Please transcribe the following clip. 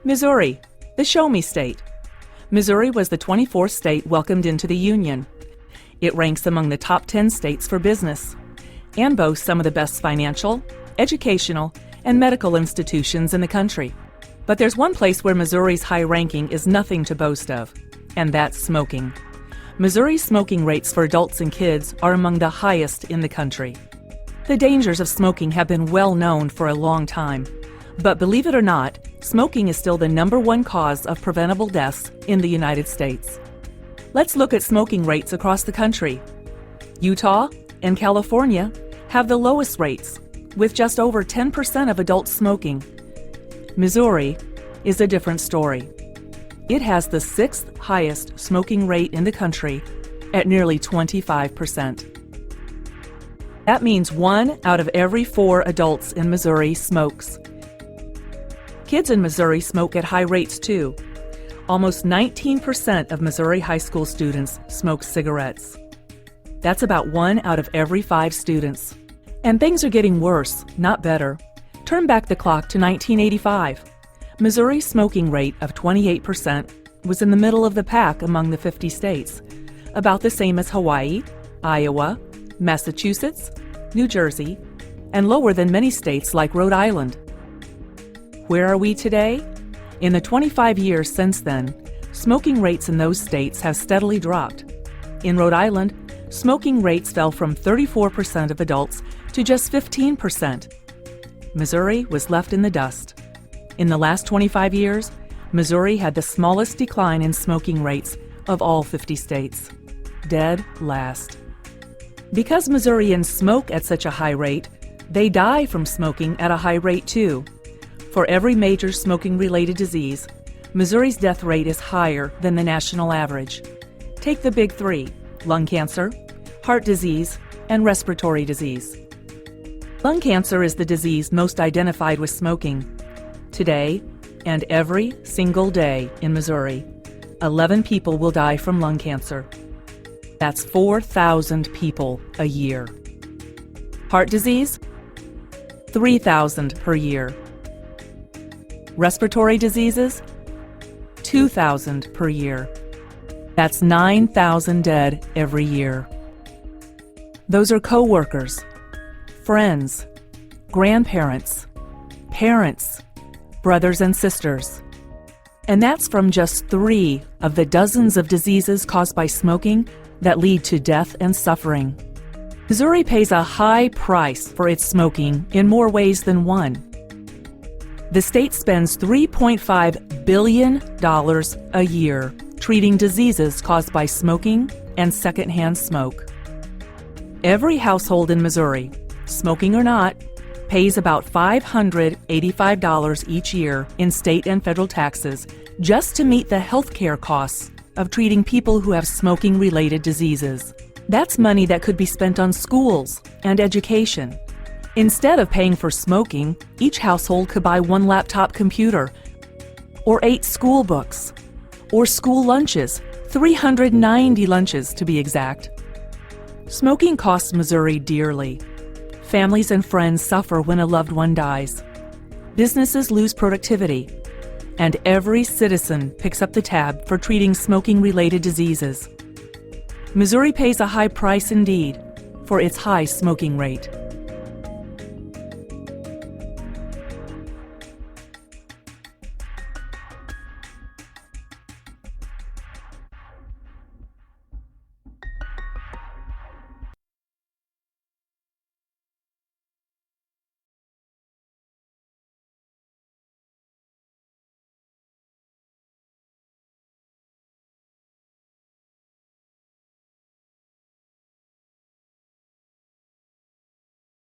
Missouri, the Show Me State. Missouri was the 24th state welcomed into the Union. It ranks among the top 10 states for business and boasts some of the best financial, educational, and medical institutions in the country. But there's one place where Missouri's high ranking is nothing to boast of, and that's smoking. Missouri's smoking rates for adults and kids are among the highest in the country. The dangers of smoking have been well known for a long time, but believe it or not, smoking is still the #1 cause of preventable deaths in the United States. Let's look at smoking rates across the country. Utah and California have the lowest rates, with just over 10% of adults smoking. Missouri is a different story. It has the 6th highest smoking rate in the country at nearly 25%. That means 1 out of every 4 adults in Missouri smokes. Kids in Missouri smoke at high rates too. Almost 19% of Missouri high school students smoke cigarettes. That's about 1 out of every 5 students. And things are getting worse, not better. Turn back the clock to 1985. Missouri's smoking rate of 28% was in the middle of the pack among the 50 states, about the same as Hawaii, Iowa, Massachusetts, New Jersey, and lower than many states like Rhode Island. Where are we today? In the 25 years since then, smoking rates in those states have steadily dropped. In Rhode Island, smoking rates fell from 34% of adults to just 15%. Missouri was left in the dust. In the last 25 years, Missouri had the smallest decline in smoking rates of all 50 states. Dead last. Because Missourians smoke at such a high rate, they die from smoking at a high rate too. For every major smoking-related disease, Missouri's death rate is higher than the national average. Take the big 3: lung cancer, heart disease, and respiratory disease. Lung cancer is the disease most identified with smoking. Today, and every single day in Missouri, 11 people will die from lung cancer. That's 4,000 people a year. Heart disease? 3,000 per year. Respiratory diseases? 2,000 per year. That's 9,000 dead every year. Those are co-workers, friends, grandparents, parents, brothers and sisters. And that's from just 3 of the dozens of diseases caused by smoking that lead to death and suffering. Missouri pays a high price for its smoking in more ways than one. The state spends $3.5 billion a year treating diseases caused by smoking and secondhand smoke. Every household in Missouri, smoking or not, pays about $585 each year in state and federal taxes just to meet the health care costs of treating people who have smoking-related diseases. That's money that could be spent on schools and education. Instead of paying for smoking, each household could buy 1 laptop computer, or 8 school books, or school lunches, 390 lunches to be exact. Smoking costs Missouri dearly. Families and friends suffer when a loved one dies. Businesses lose productivity, and every citizen picks up the tab for treating smoking-related diseases. Missouri pays a high price indeed for its high smoking rate.